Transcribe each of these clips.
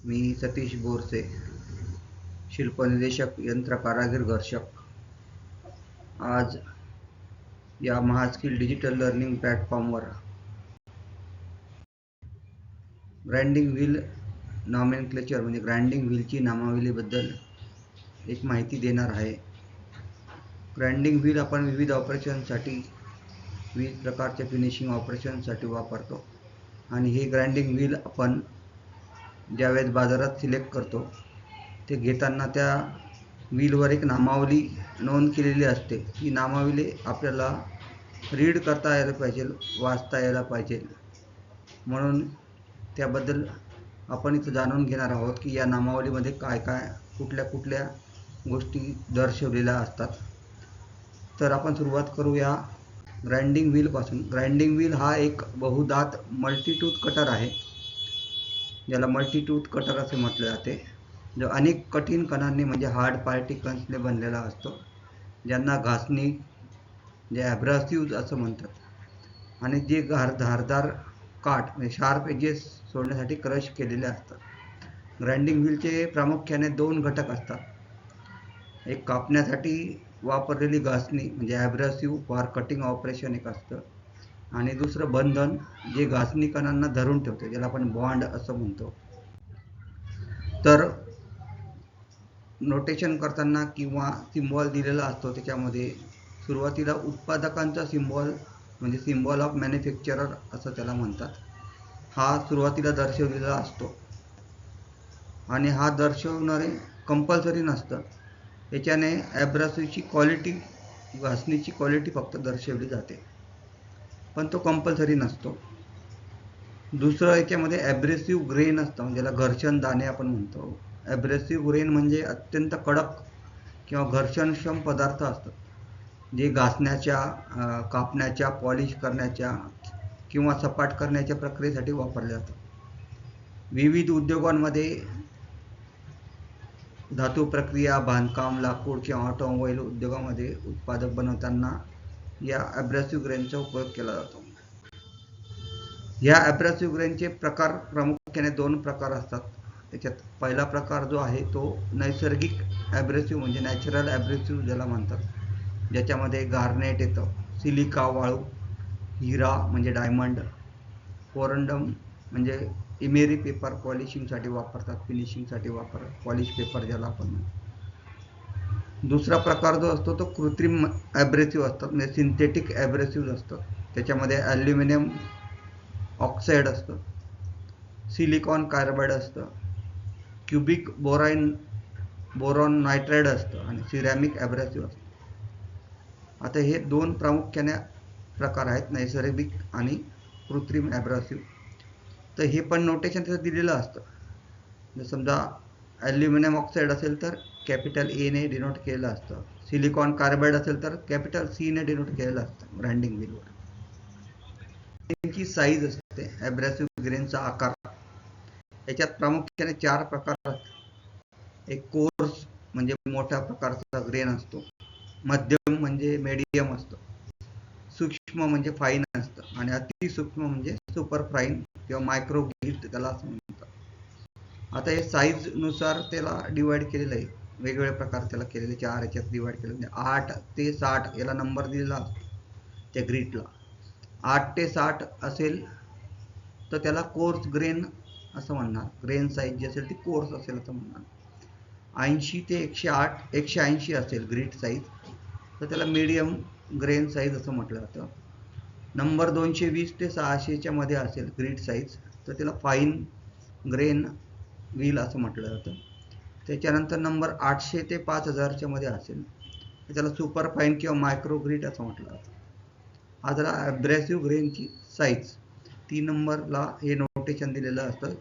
मी सतीश बोरसे, शिल्पनिदेशक, यंत्र कारागीर, घर्षक. आज या महास्किल डिजिटल लर्निंग प्लॅटफॉर्मवर ग्राइंडिंग व्हील नॉमेनक्लेचर म्हणजे ग्राइंडिंग व्हीलची नामावलीबद्दल एक माहिती देणार आहे. ग्राइंडिंग व्हील आपण विविध ऑपरेशनसाठी, विविध प्रकारच्या फिनिशिंग ऑपरेशनसाठी वापरतो आणि हे ग्राइंडिंग व्हील आपण ज्यावेळेस बाजारात सिलेक्ट करतो ते घेताना त्या व्हीलवर एक नामावली नोंद केलेली असते. ही नामावली आपल्याला रीड करता यायला पाहिजे, वाचता यायला पाहिजे. म्हणून त्याबद्दल आपण इथं जाणून घेणार आहोत की या नामावलीमध्ये काय काय कुठल्या कुठल्या गोष्टी दर्शवलेल्या असतात. तर आपण सुरुवात करूया ग्राइंडिंग व्हील पासून. ग्राइंडिंग व्हील हा एक बहुदात मल्टीटूथ कटर आहे, ज्याला मल्टीटूथ कटर असे म्हटले जाते, जो अनेक कठीण कणांनी म्हणजे हार्ड पार्टिकल्सने बनलेला असतो, ज्यांना घासणी जे ॲब्रासिव्ह असं म्हणतात आणि जे धारदार काठ म्हणजे शार्प एजेस सोडण्यासाठी क्रश केलेले असतात. ग्राइंडिंग व्हीलचे प्रामुख्याने दोन घटक असतात. एक कापण्यासाठी वापरलेली घासणी म्हणजे ॲब्रासिव्ह फॉर कटिंग ऑपरेशन एक असतं, आणि दुसरं बंधन जे घासणी कणांना धरून ठेवते, ज्याला आपण बॉन्ड असं म्हणतो. तर नोटेशन करताना किंवा सिम्बॉल दिलेला असतो, त्याच्यामध्ये सुरुवातीला उत्पादकांचा सिम्बॉल म्हणजे सिम्बॉल ऑफ मॅन्युफॅक्चरर असं त्याला म्हणतात, हा सुरुवातीला दर्शवलेला असतो आणि हा दर्शवणारे कंपल्सरी नसतं. याच्याने ॲब्रासिव्हची क्वालिटी, घासणीची क्वालिटी फक्त दर्शवली जाते, पण तो कंपल्सरी नसतो. दुसरं याच्यामध्ये ॲब्रेसिव्ह ग्रेन असतं, म्हणजे ज्याला घर्षण दाणे आपण म्हणतो. ॲब्रेसिव्ह ग्रेन म्हणजे अत्यंत कडक किंवा घर्षणक्षम पदार्थ असतात, जे घासण्याच्या, कापण्याच्या, पॉलिश करण्याच्या किंवा सपाट करण्याच्या प्रक्रियेसाठी वापरले जातात. विविध उद्योगांमध्ये धातू प्रक्रिया, बांधकाम, लाकूड किंवा ऑटोमोबाईल उद्योगामध्ये उत्पादक बनवताना या ॲब्रेसिव्ह ग्रेनचा उपयोग केला जातो. या ॲब्रेसिव्ह ग्रेनचे प्रकार प्रामुख्याने दोन प्रकार असतात. त्याच्यात पहिला प्रकार जो आहे तो नैसर्गिक ॲब्रेसिव्ह म्हणजे नॅचरल ॲब्रेसिव्ह ज्याला म्हणतात, ज्याच्यामध्ये गार्नेट येतं, सिलिका वाळू, हिरा म्हणजे डायमंड, कोरंडम म्हणजे इमेरी पेपर पॉलिशिंगसाठी वापरतात, फिनिशिंगसाठी वापरतात, पॉलिश पेपर ज्याला आपण म्हणतो. दुसरा प्रकार जो असतो तो कृत्रिम ॲब्रेसिव्ह असतात, म्हणजे सिंथेटिक ॲब्रेसिव्ह असतात. त्याच्यामध्ये ॲल्युमिनियम ऑक्साईड असतं, सिलिकॉन कार्बाईड असतं, क्युबिक बोरॉन नायट्राइड असतं आणि सिरॅमिक ॲब्रेसिव्ह असतं. आता हे दोन प्रामुख्याने प्रकार आहेत, नैसर्गिक आणि कृत्रिम ॲब्रेसिव्ह. तर हे पण नोटेशन त्याचं दिलेलं असतं. जर समजा ॲल्युमिनियम ऑक्साईड असेल तर कॅपिटल ए ने डिनोट केलेलं असतं, सिलिकॉन कार्बाईड असेल तर कॅपिटल सी ने डिनोट केलेलं असतं ग्राइंडिंग व्हीलवर. त्यांची साईज असते, ॲब्रेसिव्ह ग्रेनचा आकार. याच्यात प्रामुख्याने चार प्रकार असतात. एक कोर्स म्हणजे मोठ्या प्रकारचा ग्रेन असतो, मध्यम म्हणजे मीडियम असतो, सूक्ष्म म्हणजे फाईन असतं आणि अतिसूक्ष्म म्हणजे सुपर फाईन किंवा मायक्रो ग्लिट त्याला असं म्हणतात. आता हे साईज नुसार त्याला डिवाइड केलेलं आहे, वेगवेगळे प्रकार त्याला केलेले, चार याच्यात डिवाइड केले. म्हणजे 8 ते 60 याला नंबर दिलेला असतो त्या ग्रीटला. 8 ते 60 असेल तर त्याला कोर्स ग्रेन असं म्हणणार, ग्रेन साईज जी असेल ती कोर्स असेल असं म्हणणार. 80 ते 180 असेल ग्रीट साईज तर त्याला मीडियम ग्रेन साईज असं म्हटलं जातं. नंबर 220 ते 600च्या मध्ये असेल ग्रीट साईज तर त्याला फाईन ग्रेन व्हील असं म्हटलं जातं. त्याच्यानंतर नंबर 800 ते 5000च्या मध्ये असेल तर त्याला सुपर फाईन किंवा मायक्रो ग्रीट असं म्हटलं जातं. हा त्याला ॲब्रेसिव्ह ग्रेनची साईज 3 नंबरला हे नोटेशन दिलेलं असतं.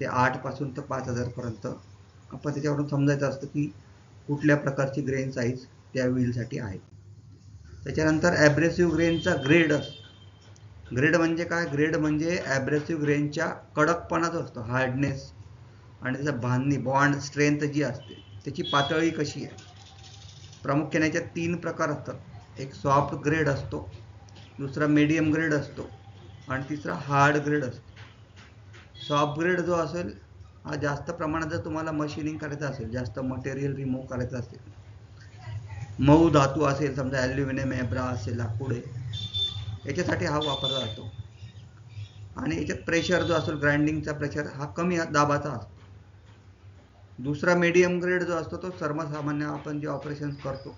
ते 8 पासून तर 5000 पर्यंत आपण त्याच्यावरून समजायचं असतं की कुठल्या प्रकारची ग्रेन साईज त्या व्हीलसाठी आहे. त्याच्यानंतर ॲब्रेसिव्ह ग्रेनचा ग्रेड असतो. ग्रेड म्हणजे काय? ग्रेड म्हणजे ॲब्रेसिव्ह ग्रेनच्या कडकपणाचा असतो, हार्डनेस, आणि त्याचा बांधणी, बॉन्ड स्ट्रेंथ जी असते त्याची पातळी कशी आहे. प्रामुख्याने याच्यात 3 प्रकार असतात. एक सॉफ्ट ग्रेड असतो, दुसरा मीडियम ग्रेड असतो आणि तिसरा हार्ड ग्रेड असतो. सॉफ्ट ग्रेड जो असेल हा जास्त प्रमाणात जर तुम्हाला मशीनिंग करायचं असेल, जास्त मटेरियल रिमूव्ह करायचं असेल, मऊ धातू असेल, समजा ॲल्युमिनियम आहे, ब्रास असेल, लाकूड आहे, याच्यासाठी हा वापरला जातो. आणि याच्यात प्रेशर जो असेल, ग्राइंडिंगचा प्रेशर हा कमी दाबाचा असतो. दुसरा मीडियम ग्रेड जो असतो तो सर्वसामान्य आपण जे ऑपरेशन करतो,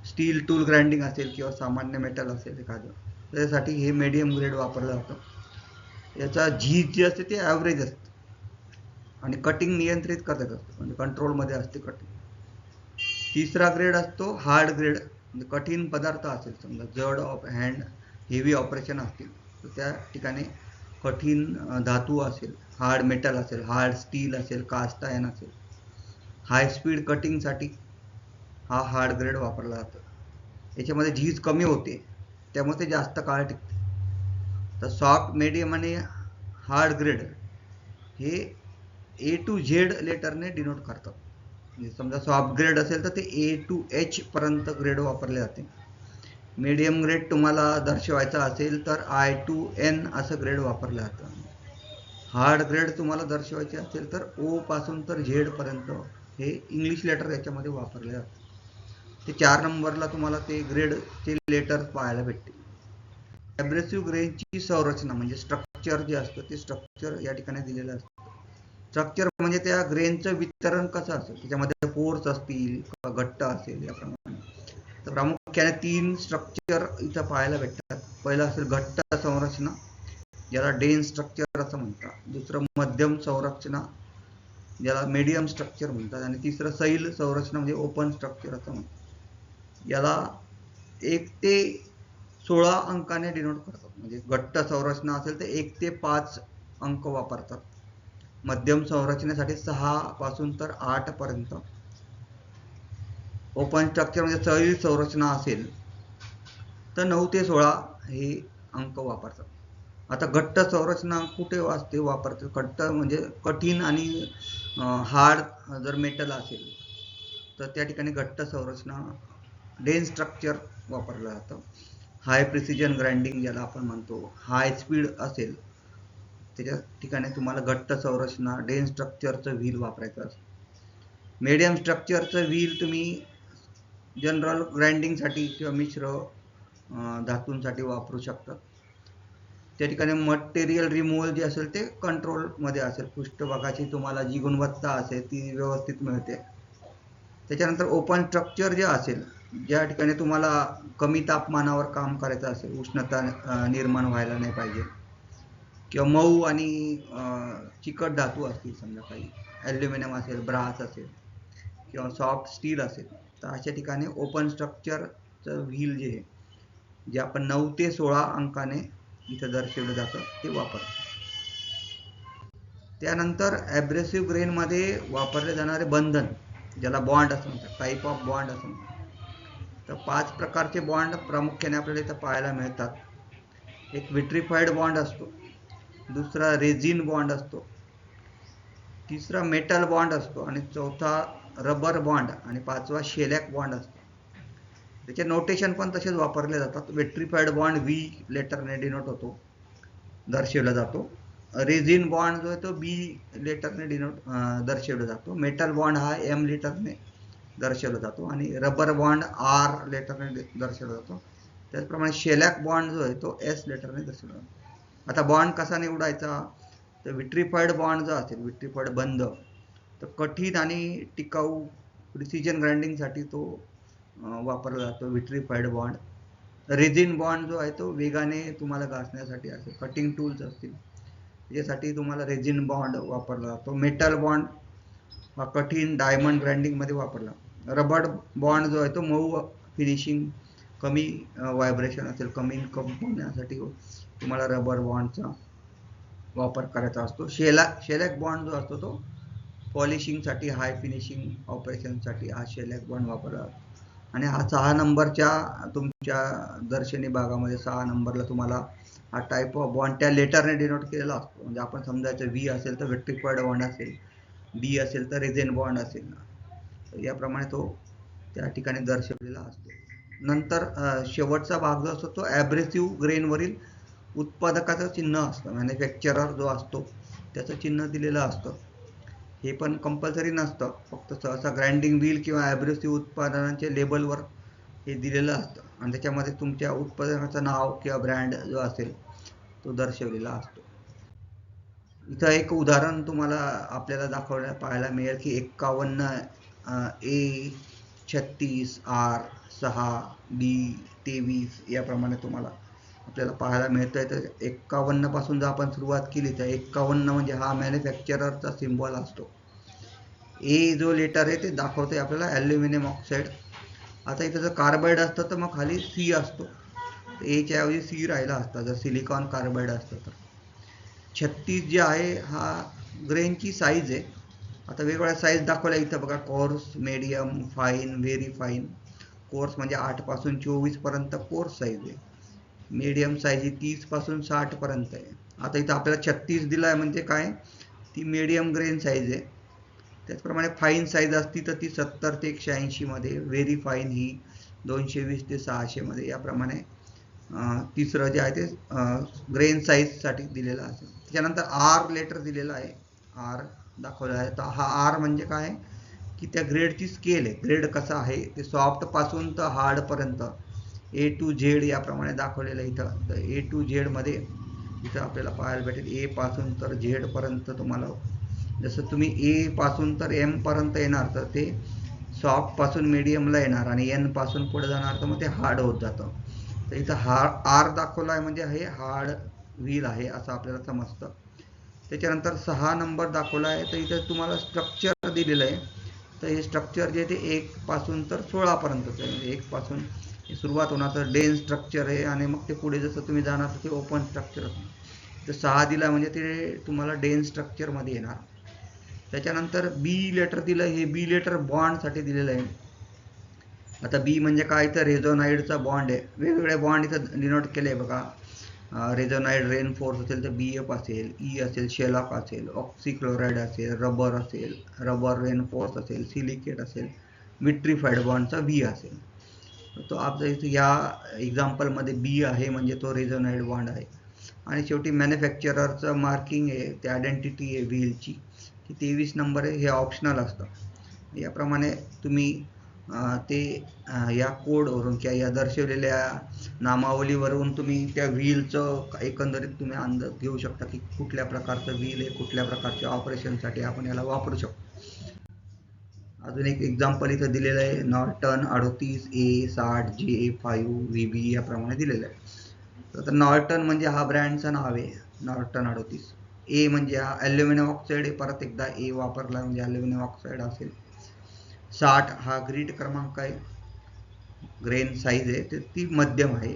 स्टील टूल ग्राइंडिंग असेल किंवा सामान्य मेटल असेल एखादं, त्याच्यासाठी हे मीडियम ग्रेड वापरलं जातं. याचा झीज जे असते ते ॲव्हरेज असते आणि कटिंग नियंत्रित करत असतं, म्हणजे कंट्रोलमध्ये असते कटिंग. तिसरा ग्रेड असतो हार्ड ग्रेड, म्हणजे कठीण पदार्थ असेल, समजा जड ऑफ हँड हेवी ऑपरेशन असतील तर त्या ठिकाणी कठीण धातू असेल, हार्ड मेटल असेल, हार्ड स्टील असेल, कास्ट आयर्न असेल, हाय स्पीड कटिंगसाठी हा हार्ड ग्रेड वापरला जातो. याच्यामध्ये झीज कमी होते, त्यामुळे ते जास्त काळ टिकते. तर सॉफ्ट, मीडियम आणि हार्ड ग्रेड हे A to Z लेटरने डिनोट करतात. म्हणजे समजा सॉफ्ट ग्रेड असेल तर ते A to H पर्यंत ग्रेड वापरले जाते. मीडियम ग्रेड तुम्हाला दर्शवायचा असेल तर I to N असं ग्रेड वापरलं जातं. हार्ड ग्रेड तुम्हाला दर्शवायचे असेल तर O पासून तर Z पर्यंत हे इंग्लिश लेटर याच्यामध्ये वापरले जाते. ते 4 नंबरला तुम्हाला ते ग्रेडचे लेटर पाहायला भेटतील. ॲब्रेसिव्ह ग्रेनची संरचना म्हणजे स्ट्रक्चर जे असतं ते स्ट्रक्चर या ठिकाणी दिलेलं असतं. स्ट्रक्चर म्हणजे त्या ग्रेनचं वितरण कसं असेल, त्याच्यामध्ये पोर्स असतील किंवा घट्ट असेल याप्रमाणे. तर प्रामुख्याने 3 स्ट्रक्चर इथं पाहायला भेटतात. पहिलं असेल घट्ट संरचना, ज्याला डेन्स स्ट्रक्चर असं म्हणतात. दुसरं मध्यम संरचना, ज्याला मीडियम स्ट्रक्चर म्हणतात. आणि तिसरं सैल संरचना म्हणजे ओपन स्ट्रक्चर असं म्हणतात. याला 1 ते 16 अंकाने डिनोट करतात. म्हणजे घट्ट संरचना असेल तर 1 ते 5 अंक वापरतात. मध्यम संरचनेसाठी 6 पासून तर 8 पर्यंत. ओपन स्ट्रक्चर म्हणजे सैल संरचना असेल तर 9 ते 16 हे अंक वापरतात. आता घट्ट संरचना कुठे वापरतात? घट्ट म्हणजे कठीण आणि हार्ड जर मेटल असेल तर त्या ठिकाणी घट्ट संरचना, डेन्स स्ट्रक्चर वापरलं जातं. हाय प्रिसिजन ग्राइंडिंग ज्याला आपण म्हणतो, हाय स्पीड असेल त्याच्या ठिकाणी तुम्हाला घट्ट संरचना, डेन्स स्ट्रक्चरचं व्हील वापरायचं असतं. मीडियम स्ट्रक्चरचं व्हील तुम्ही जनरल ग्राइंडिंगसाठी किंवा मिश्र धातूंसाठी वापरू शकतात. त्या ठिकाणी मटेरियल रिमूव्हल जे असेल ते कंट्रोलमध्ये असेल, पृष्ठभागाची तुम्हाला जी गुणवत्ता असेल ती व्यवस्थित मिळते. त्याच्यानंतर ओपन स्ट्रक्चर जे असेल, ज्या ठिकाणी तुम्हाला कमी तापमानावर काम करायचं असेल, उष्णता निर्माण व्हायला नाही पाहिजे, किंवा मऊ आणि चिकट धातू असतील, समजा काही ॲल्युमिनियम असेल, ब्रास असेल किंवा सॉफ्ट स्टील असेल, तर अशा ठिकाणी ओपन स्ट्रक्चरचं व्हील जे आपण 9 ते 16 अंकाने इथं दर्शवलं जातं ते वापरतो. त्यानंतर ॲब्रेसिव्ह ग्रेनमध्ये वापरले जाणारे बंधन, ज्याला बॉन्ड असं म्हणतात, टाईप ऑफ बॉन्ड असं म्हणतात. तर 5 प्रकारचे बॉन्ड प्रामुख्याने आपल्याला इथं पाहायला मिळतात. एक विट्रिफाईड बॉन्ड असतो, दुसरा रेझिन बॉन्ड असतो, तिसरा मेटल बॉन्ड असतो, आणि चौथा रबर बॉन्ड, आणि पाचवा शेलॅक बॉन्ड असतो. त्याचे नोटेशन पण तसेच वापरले जातात. विट्रिफाईड बॉन्ड V लेटरने डिनोट होतो, दर्शवला जातो. रेझिन बॉन्ड जो आहे तो B लेटरने डिनोट दर्शवला जातो. मेटल बॉन्ड हा M लेटरने दर्शवला जातो, आणि रबर बॉन्ड R लेटरने दर्शवला जातो. त्याचप्रमाणे शेलॅक बॉन्ड जो आहे तो S लेटरने दर्शवला जातो. आता बॉन्ड कसा निवडायचा? तर विट्रिफाईड बॉन्ड जो असेल, विट्रिफाईड बंध, तर कठीण आणि टिकाऊ प्रिसिजन ग्राइंडिंगसाठी तो वापरला जातो, विट्रिफाईड बॉन्ड. रेझिन बॉन्ड जो आहे तो वेगाने तुम्हाला घासण्यासाठी असेल, कटिंग टूल्स असतील त्याच्यासाठी तुम्हाला रेझिन बॉन्ड वापरला जातो. मेटल बॉन्ड हा कठीण डायमंड ग्राइंडिंगमध्ये वापरला. रबर बॉन्ड जो आहे तो मऊ फिनिशिंग, कमी व्हायब्रेशन असेल, कमी कंपन्यासाठी तुम्हाला रबर बॉन्डचा वापर करायचा असतो. शेलॅक बॉन्ड जो असतो तो पॉलिशिंगसाठी, हाय फिनिशिंग ऑपरेशनसाठी हा शेलॅक बॉन्ड वापरला जातो. आणि हा 6 नंबरच्या तुमच्या दर्शनी भागामध्ये 6 नंबरला तुम्हाला हा टाईप ऑफ बॉन्ड त्या लेटरने डिनोट केलेला असतो. म्हणजे आपण समजायचं V असेल तर विट्रिफाईड बॉन्ड असेल, B असेल तर रेझिन बॉन्ड असेल, तर याप्रमाणे तो त्या ठिकाणी दर्शवलेला असतो. नंतर शेवटचा भाग जो असतो तो ॲब्रेसिव्ह ग्रेनवरील उत्पादकाचं चिन्ह असतं, मॅन्युफॅक्चरर जो असतो त्याचं चिन्ह दिलेलं असतं. हे पण कंपल्सरी नसतं, फक्त सहसा ग्राइंडिंग व्हील किंवा ॲब्रेसिव्ह उत्पादनांच्या लेबलवर हे दिलेलं असतं आणि त्याच्यामध्ये तुमच्या उत्पादनाचं नाव किंवा ब्रँड जो असेल तो दर्शवलेला असतो. इथं एक उदाहरण तुम्हाला आपल्याला पाहायला मिळेल की 51 A 36 R 6 B 23 याप्रमाणे तुम्हाला आपल्याला पाहायला मिळतंय. तर 51 पासून जर आपण सुरुवात केली तर 51 म्हणजे हा मॅन्युफॅक्चररचा सिम्बॉल असतो. ए जो लेटर आहे ते दाखवते आपल्याला ॲल्युमिनियम ऑक्साईड. आता इथं जर कार्बाईड असतं तर मग खाली सी असतो, एच्या ऐवजी सी राहिला असता जर सिलिकॉन कार्बाईड असतं तर. 36 जे आहे हा ग्रेनची साईज आहे. आता वेगवेगळ्या साईज दाखवल्या इथं बघा, course, medium, fine, very fine. Course म्हणजे 8 पासून 24 पर्यंत कोर्स साईज आहे. मीडियम साईज ही 30 पासून 60 पर्यंत आहे. आता इथं आपल्याला 36 दिलाय म्हणजे काय, ती मीडियम ग्रेन साईज आहे. त्याचप्रमाणे फाईन साईज असती तर ती 70 ते 180 मध्ये, व्हेरी फाईन ही 220 ते 600 मध्ये. याप्रमाणे तिसरं जे आहे ते ग्रेन साईजसाठी दिलेलं असेल. त्याच्यानंतर आर लेटर दिलेलं आहे, आर दाखवलं आहे. तर हा आर म्हणजे काय की त्या ग्रेडची स्केल आहे, ग्रेड कसा आहे ते सॉफ्ट पासून तर हार्ड पर्यंत A to Z याप्रमाणे दाखवलेलं आहे इथं. तर A to Z मध्ये इथं आपल्याला पाहायला भेटेल ए पासून तर झेड पर्यंत. तुम्हाला जसं तुम्ही ए पासून तर एम पर्यंत येणार तर ते सॉफ्ट पासून मीडियमला येणार आणि एन पासून पुढे जाणार तर मग ते हार्ड होत जातं. तर इथं आर दाखवला आहे म्हणजे हे हार्ड व्हील आहे असं आपल्याला समजतं. त्याच्यानंतर 6 नंबर दाखवला आहे. तर इथं तुम्हाला स्ट्रक्चर दिलेलं आहे. तर हे स्ट्रक्चर जे ते 1 पासून तर 16 पर्यंतच आहे. 1 पासून सुरुवात होणार तर डेन स्ट्रक्चर आहे आणि मग ते पुढे जसं तुम्ही जाणार तर ते ओपन स्ट्रक्चर असणार. तर 6 दिला म्हणजे ते तुम्हाला डेन स्ट्रक्चर मध्ये येणार. त्याच्यानंतर बी लेटर दिलं, हे बी लेटर बॉन्डसाठी दिलेलं आहे. आता बी म्हणजे काय तर रेझोनाइडचा बॉन्ड आहे. वेगवेगळे बॉन्ड इथं डिनोट केले बघा. रेझोनाइड रेनफोर्स असेल तर BF असेल, ई असेल, शेलॉक असेल, ऑक्सिक्लोराइड असेल, रबर असेल, रबर रेनफोर्स असेल, सिलिकेट असेल, विट्रीफाईड बॉन्डचा बी असेल. तो आपल्या इथे या एक्झाम्पलमध्ये बी आहे म्हणजे तो रेझोनाइड बॉन्ड आहे. आणि शेवटी मॅन्युफॅक्चररचं मार्किंग आहे, ते आयडेंटिटी आहे व्हीलची, की 23 नंबर आहे, हे ऑप्शनल असतं. याप्रमाणे तुम्ही ते या कोडवरून किंवा या दर्शवलेल्या नामावलीवरून तुम्ही त्या व्हीलचं एकंदरीत तुम्ही अंदाज घेऊ शकता की कुठल्या प्रकारचं व्हील आहे, कुठल्या प्रकारच्या ऑपरेशनसाठी आपण याला वापरू शकतो. अजून एक एक्झाम्पल इथं दिलेलं आहे, नॉर्टन 38 A 60 J5 VB याप्रमाणे दिलेलं आहे. तर नॉर्टन म्हणजे हा ब्रँडचं नाव आहे, नॉर्टन 38. ए म्हणजे हा ॲल्युमिनियम ऑक्साईड आहे, परत एकदा ए वापरला म्हणजे ॲल्युमिनियम ऑक्साईड असेल. 60 हा ग्रीड क्रमांक आहे, ग्रेन साईज आहे ते ती मध्यम आहे.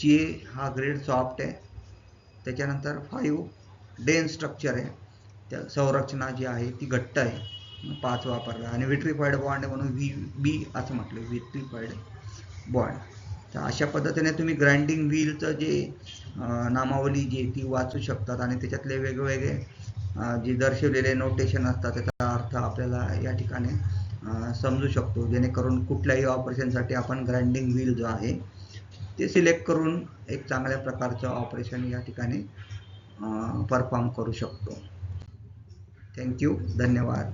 जे हा ग्रेड सॉफ्ट आहे. त्याच्यानंतर 5 डेन स्ट्रक्चर आहे, त्या संरचना जी आहे ती घट्ट आहे, 5 वापरला. आणि विट्रीफाईड बॉन्ड म्हणून VB असं म्हटलं, विट्रीफाईड बॉन्ड. तर अशा पद्धतीने तुम्ही ग्राइंडिंग व्हीलचं जे नामावली जी ती वाचू शकतात आणि त्याच्यातले वेगवेगळे जे दर्शवलेले नोटेशन असतात त्याचा अर्थ आपल्याला या ठिकाणी समजू शकतो, जेणेकरून कुठल्याही ऑपरेशनसाठी आपण ग्राइंडिंग व्हील जो आहे ते सिलेक्ट करून एक चांगल्या प्रकारचं ऑपरेशन या ठिकाणी परफॉर्म करू शकतो. थँक्यू, धन्यवाद.